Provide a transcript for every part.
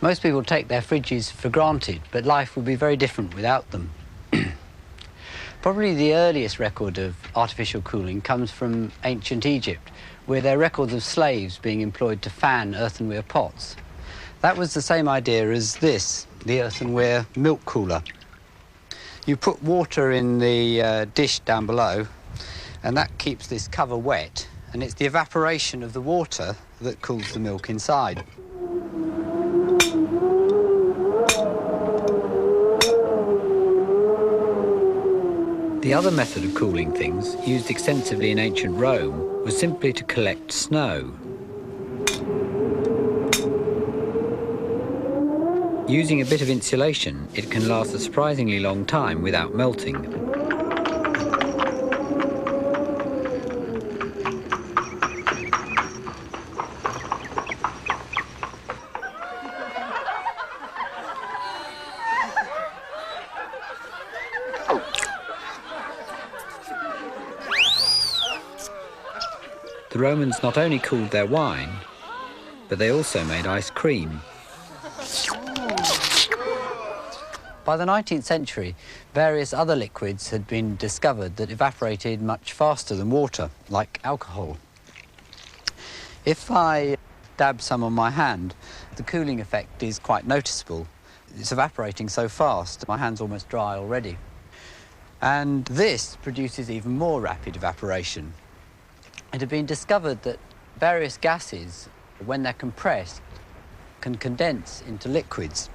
Most people take their fridges for granted, but life would be very different without them. Probably the earliest record of artificial cooling comes from ancient Egypt, where there are records of slaves being employed to fan earthenware pots. That was the same idea as this, the earthenware milk cooler. You put water in the dish down below, and that keeps this cover wet, and it's the evaporation of the water that cools the milk inside. The other method of cooling things, used extensively in ancient Rome, was simply to collect snow. Using a bit of insulation, it can last a surprisingly long time without melting. The Romans not only cooled their wine, but they also made ice cream. By the 19th century, various other liquids had been discovered that evaporated much faster than water, like alcohol. If I dab some on my hand, the cooling effect is quite noticeable. It's evaporating so fast, my hand's almost dry already. And this produces even more rapid evaporation. It had been discovered that various gases, when they're compressed, can condense into liquids.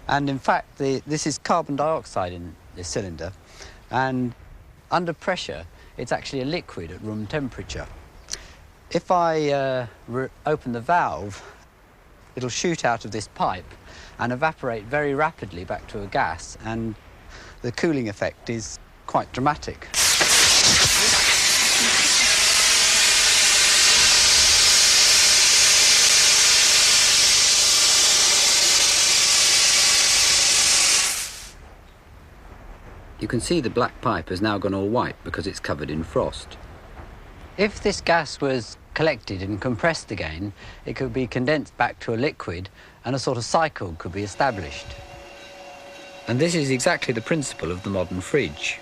And in fact, this is carbon dioxide in this cylinder, and under pressure, it's actually a liquid at room temperature. If I open the valve, it'll shoot out of this pipe and evaporate very rapidly back to a gas, and the cooling effect is quite dramatic. You can see the black pipe has now gone all white because it's covered in frost. If this gas was collected and compressed again, it could be condensed back to a liquid and a sort of cycle could be established. And this is exactly the principle of the modern fridge.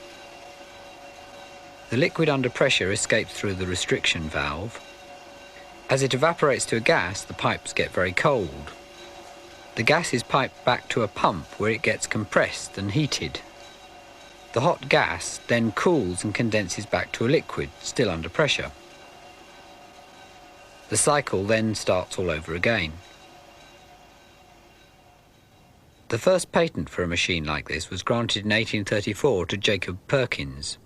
The liquid under pressure escapes through the restriction valve. As it evaporates to a gas, the pipes get very cold. The gas is piped back to a pump where it gets compressed and heated. The hot gas then cools and condenses back to a liquid, still under pressure. The cycle then starts all over again. The first patent for a machine like this was granted in 1834 to Jacob Perkins.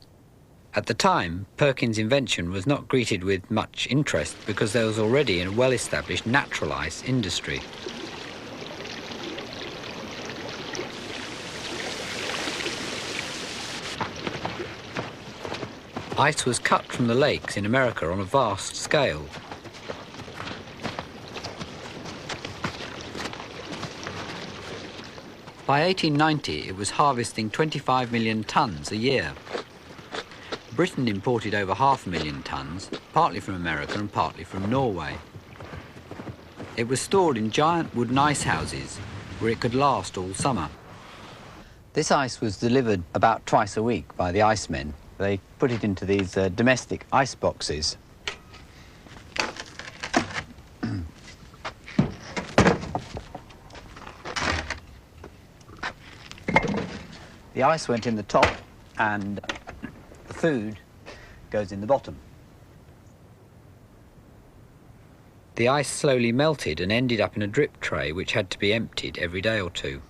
At the time, Perkins' invention was not greeted with much interest because there was already a well-established natural ice industry. Ice was cut from the lakes in America on a vast scale. By 1890, it was harvesting 25 million tonnes a year. Britain imported over 500,000 tonnes, partly from America and partly from Norway. It was stored in giant wooden ice houses where it could last all summer. This ice was delivered about twice a week by the icemen. They put it into these domestic ice boxes. The ice went in the top and the food goes in the bottom. The ice slowly melted and ended up in a drip tray which had to be emptied every day or two.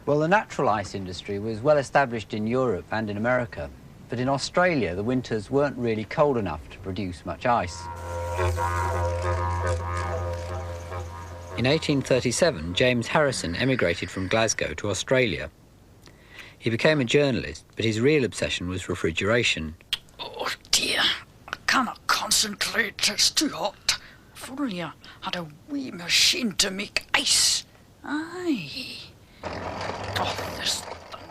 Well, the natural ice industry was well established in Europe and in America, but in Australia the winters weren't really cold enough to produce much ice. In 1837, James Harrison emigrated from Glasgow to Australia. He became a journalist, but his real obsession was refrigeration. Oh dear, I cannot concentrate, it's too hot. If only I had a wee machine to make ice. Aye. Oh,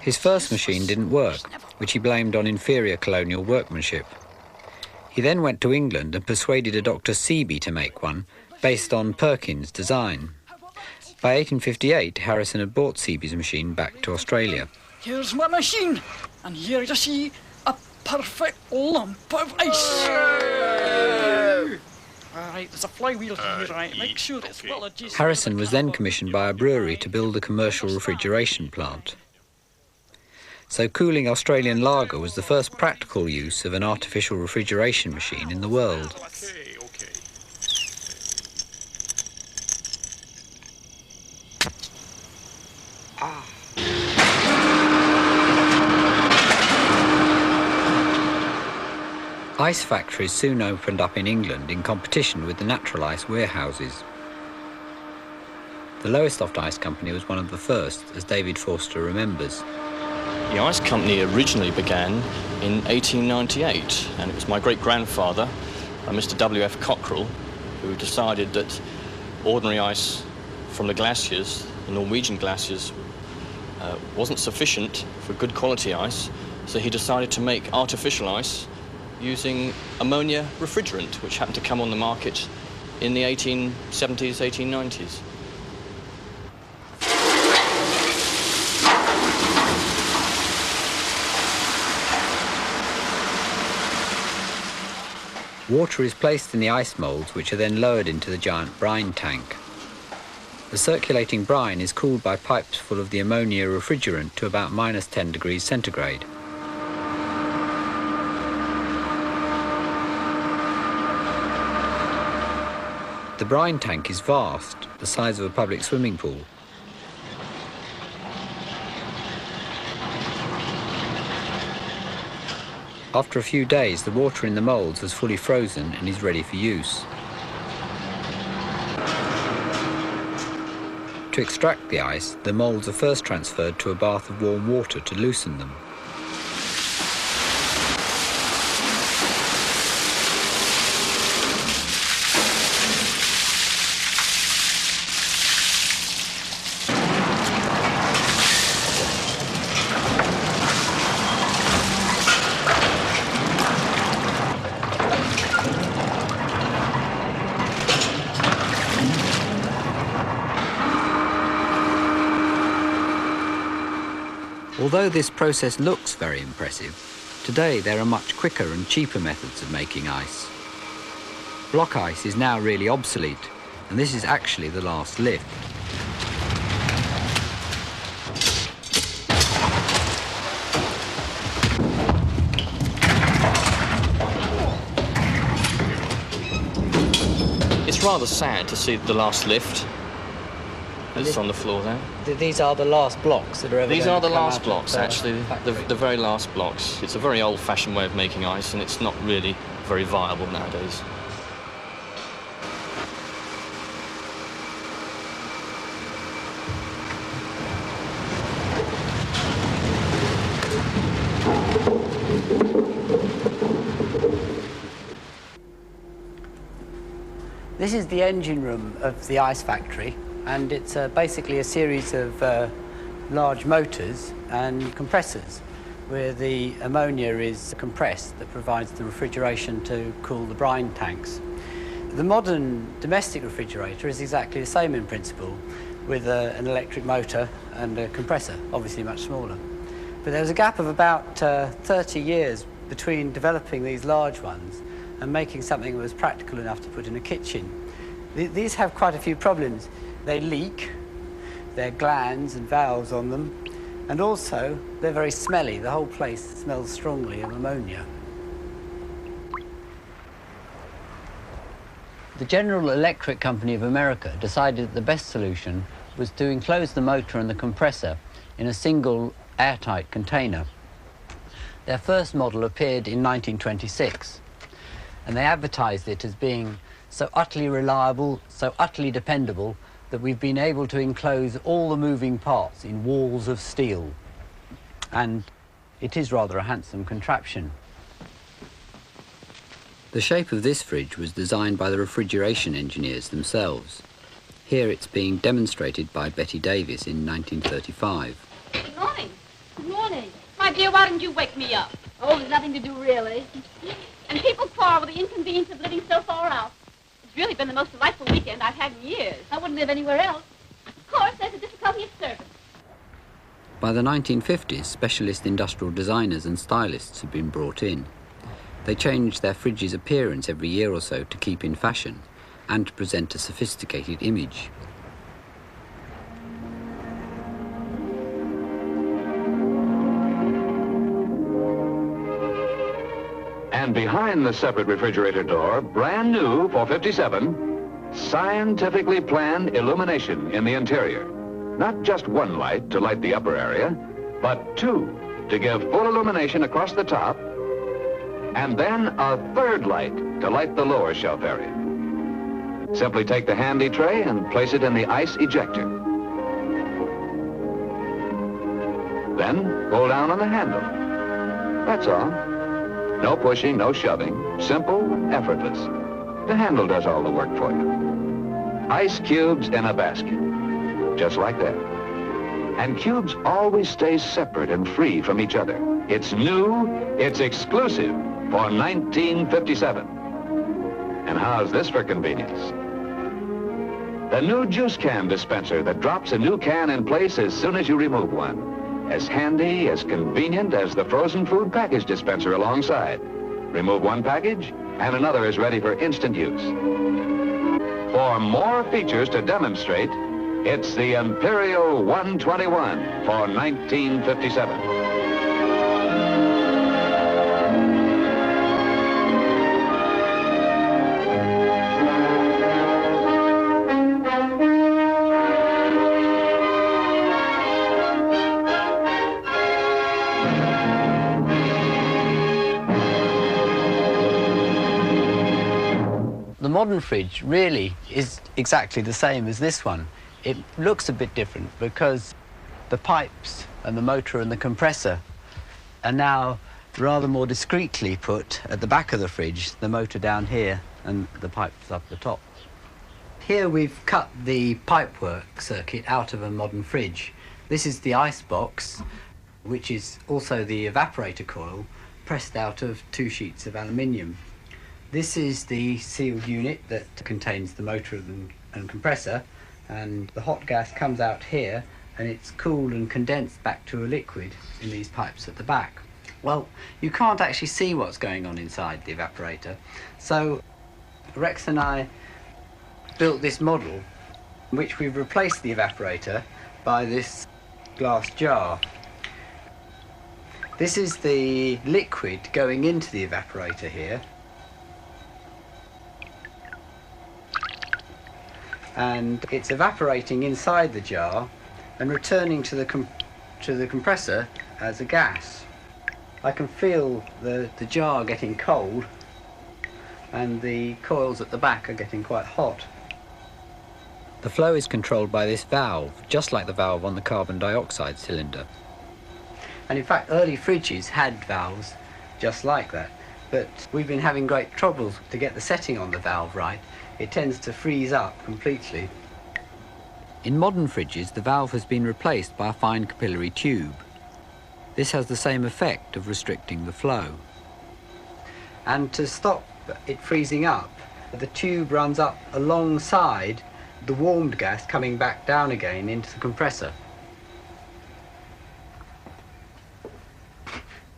his first machine didn't work, which he blamed on inferior colonial workmanship. He then went to England and persuaded a Dr. Seeby to make one, based on Perkins' design. By 1858, Harrison had brought Seaby's machine back to Australia. Here's my machine, and here you see a perfect lump of ice. Alright, there's a flywheel here, right? Make sure it's well adjusted. Harrison was then commissioned by a brewery to build a commercial refrigeration plant. So cooling Australian lager was the first practical use of an artificial refrigeration machine in the world. Ice factories soon opened up in England in competition with the natural ice warehouses. The Lowestoft Ice Company was one of the first, as David Forster remembers. The ice company originally began in 1898, and it was my great-grandfather, Mr. W.F. Cockrell, who decided that ordinary ice from the glaciers, the Norwegian glaciers, wasn't sufficient for good quality ice, so he decided to make artificial ice using ammonia refrigerant, which happened to come on the market in the 1870s, 1890s. Water is placed in the ice moulds, which are then lowered into the giant brine tank. The circulating brine is cooled by pipes full of the ammonia refrigerant to about -10 degrees centigrade. The brine tank is vast, the size of a public swimming pool. After a few days, the water in the moulds has fully frozen and is ready for use. To extract the ice, the moulds are first transferred to a bath of warm water to loosen them. Although this process looks very impressive, today there are much quicker and cheaper methods of making ice. Block ice is now really obsolete, and this is actually the last lift. It's rather sad to see the last lift. It's on the floor there. These are the last blocks that are ever These going are to the come last out blocks, of actually, the very last blocks. It's a very old-fashioned way of making ice, and it's not really very viable nowadays. This is the engine room of the ice factory, and it's basically a series of large motors and compressors where the ammonia is compressed that provides the refrigeration to cool the brine tanks. The modern domestic refrigerator is exactly the same in principle, with an electric motor and a compressor, obviously much smaller. But there was a gap of about 30 years between developing these large ones and making something that was practical enough to put in a kitchen. These have quite a few problems. They leak, there are glands and valves on them, and also they're very smelly. The whole place smells strongly of ammonia. The General Electric Company of America decided that the best solution was to enclose the motor and the compressor in a single airtight container. Their first model appeared in 1926, and they advertised it as being so utterly reliable, so utterly dependable, that we've been able to enclose all the moving parts in walls of steel. And it is rather a handsome contraption. The shape of this fridge was designed by the refrigeration engineers themselves. Here it's being demonstrated by Betty Davis in 1935. Good morning. Good morning. My dear, why didn't you wake me up? Oh, there's nothing to do, really. And people quarrel with the inconvenience of living so far out. It's really been the most delightful weekend I've had in years. I wouldn't live anywhere else. Who course, there's a difficulty of service. By the 1950s, specialist industrial designers and stylists have been brought in. They change their fridge's appearance every year or so to keep in fashion and to present a sophisticated image. And behind the separate refrigerator door, brand new for 57, scientifically planned illumination in the interior. Not just one light to light the upper area, but two to give full illumination across the top, and then a third light to light the lower shelf area. Simply take the handy tray and place it in the ice ejector. Then pull down on the handle. That's all. No pushing, no shoving. Simple, effortless. The handle does all the work for you. Ice cubes in a basket. Just like that. And cubes always stay separate and free from each other. It's new, it's exclusive for 1957. And how's this for convenience? The new juice can dispenser that drops a new can in place as soon as you remove one. As handy, as convenient as the frozen food package dispenser alongside. Remove one package, and another is ready for instant use. For more features to demonstrate, it's the Imperial 121 for 1957. The modern fridge really is exactly the same as this one. It looks a bit different because the pipes and the motor and the compressor are now rather more discreetly put at the back of the fridge, the motor down here and the pipes up the top. Here we've cut the pipework circuit out of a modern fridge. This is the ice box, which is also the evaporator coil, pressed out of 2 sheets of aluminium. This is the sealed unit that contains the motor and compressor, and the hot gas comes out here and it's cooled and condensed back to a liquid in these pipes at the back. Well, you can't actually see what's going on inside the evaporator, so Rex and I built this model in which we've replaced the evaporator by this glass jar. This is the liquid going into the evaporator here. And it's evaporating inside the jar and returning to the compressor as a gas. I can feel the jar getting cold and the coils at the back are getting quite hot. The flow is controlled by this valve, just like the valve on the carbon dioxide cylinder. And in fact, early fridges had valves just like that, but we've been having great trouble to get the setting on the valve right. It tends to freeze up completely. In modern fridges, the valve has been replaced by a fine capillary tube. This has the same effect of restricting the flow. And to stop it freezing up, the tube runs up alongside the warmed gas coming back down again into the compressor.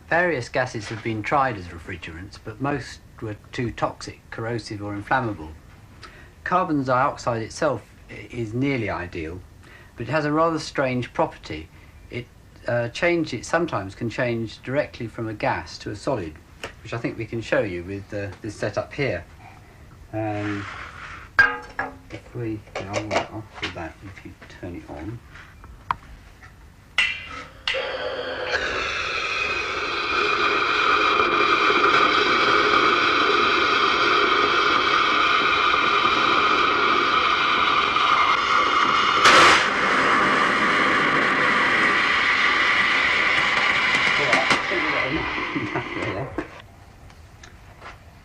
Various gases have been tried as refrigerants, but most were too toxic, corrosive or inflammable. Carbon dioxide itself is nearly ideal, but it has a rather strange property. It sometimes can change directly from a gas to a solid, which I think we can show you with this setup here. If I'll do that if you turn it on.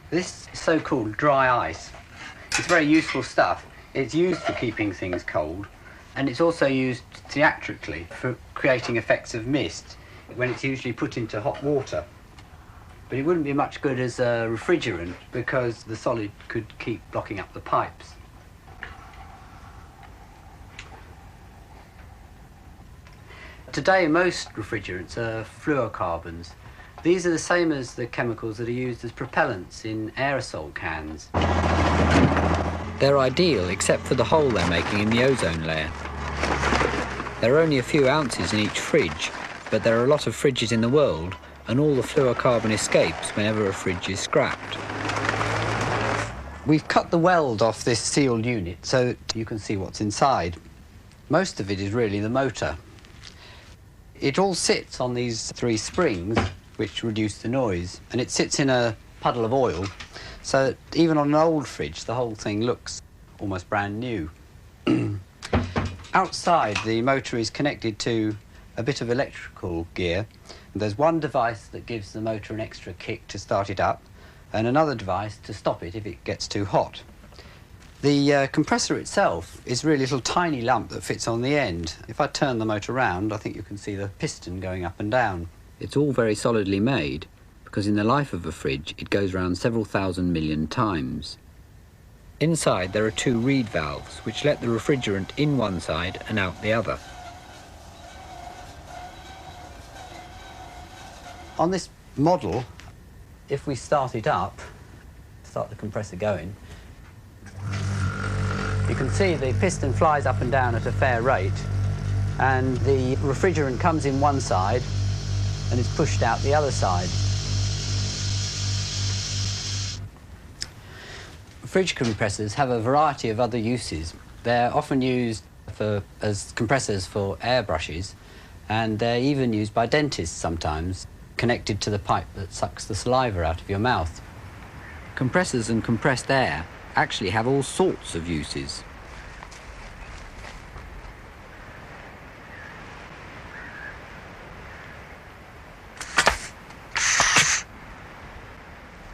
This so-called dry ice, it's very useful stuff. It's used for keeping things cold, and it's also used theatrically for creating effects of mist when it's usually put into hot water. But it wouldn't be much good as a refrigerant because the solid could keep blocking up the pipes. Today, most refrigerants are fluorocarbons. These are the same as the chemicals that are used as propellants in aerosol cans. They're ideal except for the hole they're making in the ozone layer. There are only a few ounces in each fridge, but there are a lot of fridges in the world, and all the fluorocarbon escapes whenever a fridge is scrapped. We've cut the weld off this sealed unit so that you can see what's inside. Most of it is really the motor. It all sits on these 3 springs, which reduce the noise, and it sits in a puddle of oil, so that even on an old fridge, the whole thing looks almost brand new. Outside, the motor is connected to a bit of electrical gear. There's one device that gives the motor an extra kick to start it up, and another device to stop it if it gets too hot. The compressor itself is really a little tiny lump that fits on the end. If I turn the motor around, I think you can see the piston going up and down. It's all very solidly made, because in the life of a fridge, it goes round several thousand million times. Inside, there are 2 reed valves, which let the refrigerant in one side and out the other. On this model, if we start it up, start the compressor going, you can see the piston flies up and down at a fair rate, and the refrigerant comes in one side and is pushed out the other side. Fridge compressors have a variety of other uses. They're often used as compressors for airbrushes, and they're even used by dentists sometimes, connected to the pipe that sucks the saliva out of your mouth. Compressors and compressed air actually have all sorts of uses.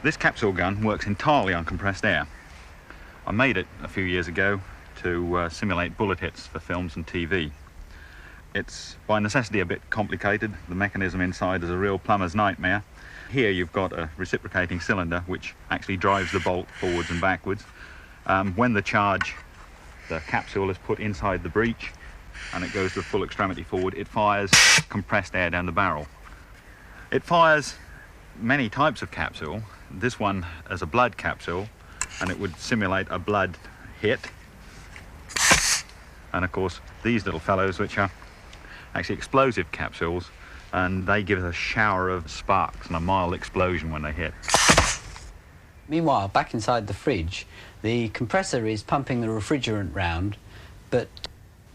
This capsule gun works entirely on compressed air. I made it a few years ago to simulate bullet hits for films and TV. It's by necessity a bit complicated. The mechanism inside is a real plumber's nightmare. Here you've got a reciprocating cylinder which actually drives the bolt forwards and backwards. When the capsule is put inside the breech and it goes to full extremity forward, it fires compressed air down the barrel. It fires many types of capsule. This one as a blood capsule, and it would simulate a blood hit. And of course these little fellows, which are actually explosive capsules, and they give us a shower of sparks and a mild explosion when they hit. Meanwhile, back inside the fridge, the compressor is pumping the refrigerant round, but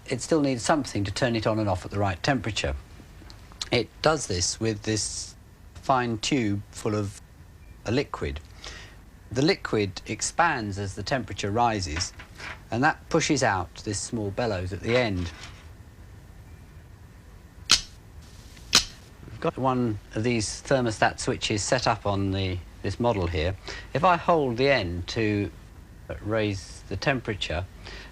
it still needs something to turn it on and off at the right temperature. It does this with this fine tube full of a liquid. The liquid expands as the temperature rises, and that pushes out this small bellows at the end. We've got one of these thermostat switches set up on this model here. If I hold the end to raise the temperature,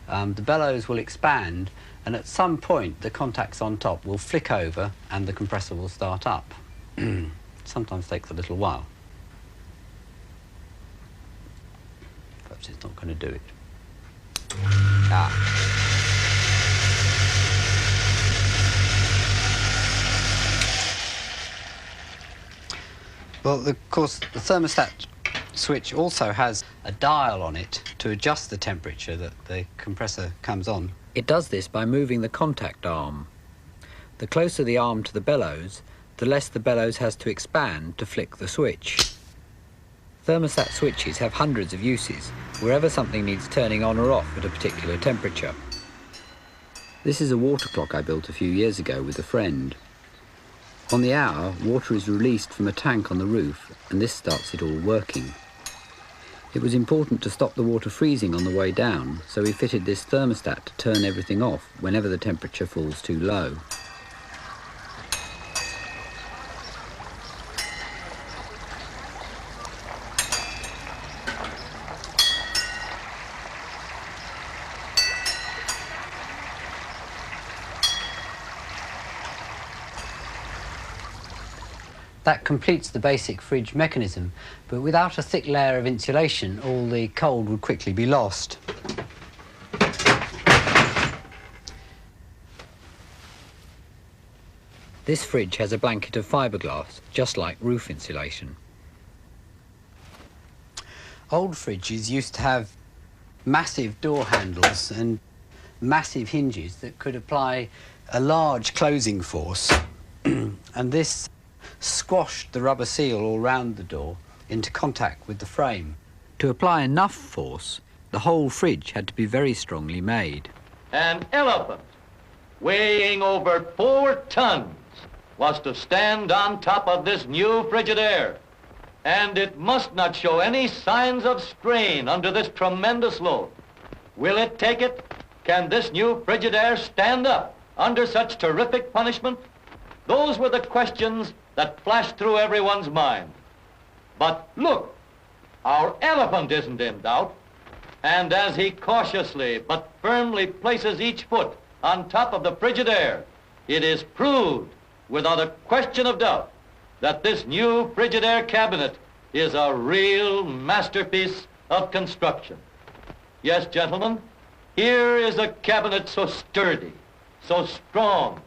the bellows will expand, and at some point the contacts on top will flick over and the compressor will start up. Sometimes takes a little while. Perhaps it's not going to do it. Well, of course, the thermostat switch also has a dial on it to adjust the temperature that the compressor comes on. It does this by moving the contact arm. The closer the arm to the bellows, the less the bellows has to expand to flick the switch. Thermostat switches have hundreds of uses, wherever something needs turning on or off at a particular temperature. This is a water clock I built a few years ago with a friend. On the hour, water is released from a tank on the roof, and this starts it all working. It was important to stop the water freezing on the way down, so we fitted this thermostat to turn everything off whenever the temperature falls too low. That completes the basic fridge mechanism, but without a thick layer of insulation, all the cold would quickly be lost. This fridge has a blanket of fiberglass, just like roof insulation. Old fridges used to have massive door handles and massive hinges that could apply a large closing force, and this squashed the rubber seal all round the door into contact with the frame. To apply enough force, the whole fridge had to be very strongly made. An elephant weighing over 4 tons was to stand on top of this new Frigidaire, and it must not show any signs of strain under this tremendous load. Will it take it? Can this new Frigidaire stand up under such terrific punishment? Those were the questions that flashed through everyone's mind. But look, our elephant isn't in doubt, and as he cautiously but firmly places each foot on top of the Frigidaire, it is proved without a question of doubt that this new Frigidaire cabinet is a real masterpiece of construction. Yes, gentlemen, here is a cabinet so sturdy, so strong,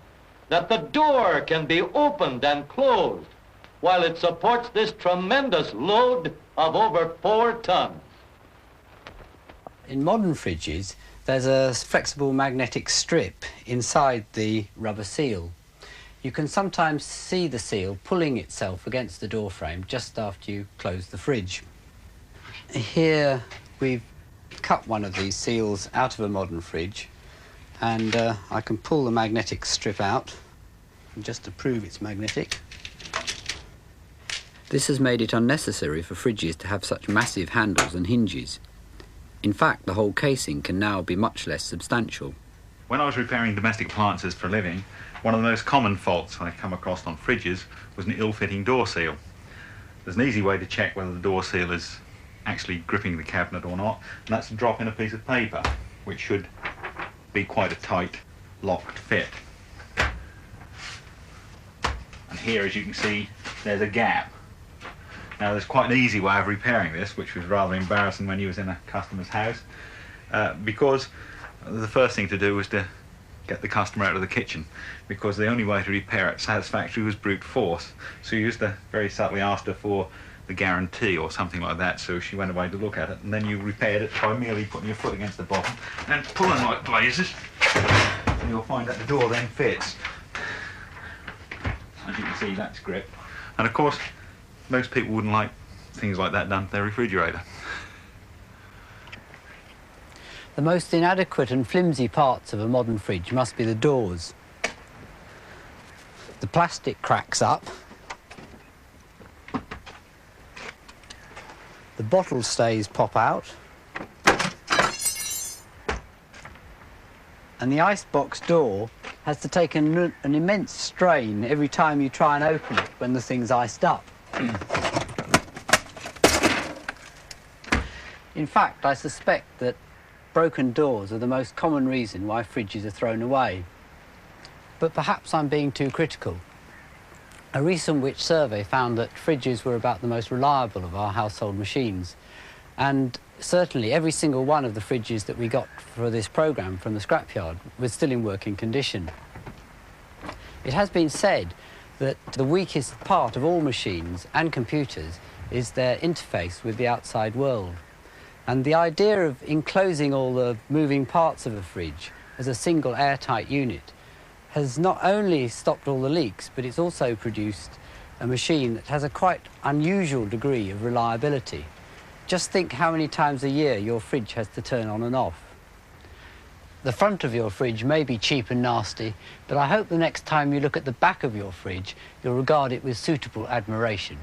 that the door can be opened and closed while it supports this tremendous load of over 4 tons. In modern fridges, there's a flexible magnetic strip inside the rubber seal. You can sometimes see the seal pulling itself against the door frame just after you close the fridge. Here we've cut one of these seals out of a modern fridge, and I can pull the magnetic strip out just to prove it's magnetic. This has made it unnecessary for fridges to have such massive handles and hinges. In fact, the whole casing can now be much less substantial. When I was repairing domestic appliances for a living, one of the most common faults I come across on fridges was an ill-fitting door seal. There's an easy way to check whether the door seal is actually gripping the cabinet or not, and that's to drop in a piece of paper, which should be quite a tight, locked fit. And here, as you can see, there's a gap. Now, there's quite an easy way of repairing this, which was rather embarrassing when you was in a customer's house, because the first thing to do was to get the customer out of the kitchen, because the only way to repair it satisfactorily was brute force. So you used to very subtly ask her for the guarantee or something like that, so she went away to look at it, and then you repaired it by merely putting your foot against the bottom and pulling like blazes, and you'll find that the door then fits. As you can see, that's grip. And of course, most people wouldn't like things like that done to their refrigerator. The most inadequate and flimsy parts of a modern fridge must be the doors. The plastic cracks up, the bottle stays pop out, and the icebox door has to take an immense strain every time you try and open it when the thing's iced up. In fact, I suspect that broken doors are the most common reason why fridges are thrown away. But perhaps I'm being too critical. A recent Which survey found that fridges were about the most reliable of our household machines. And certainly every single one of the fridges that we got for this programme from the scrapyard was still in working condition. It has been said that the weakest part of all machines and computers is their interface with the outside world. And the idea of enclosing all the moving parts of a fridge as a single airtight unit has not only stopped all the leaks, but it's also produced a machine that has a quite unusual degree of reliability. Just think how many times a year your fridge has to turn on and off. The front of your fridge may be cheap and nasty, but I hope the next time you look at the back of your fridge, you'll regard it with suitable admiration.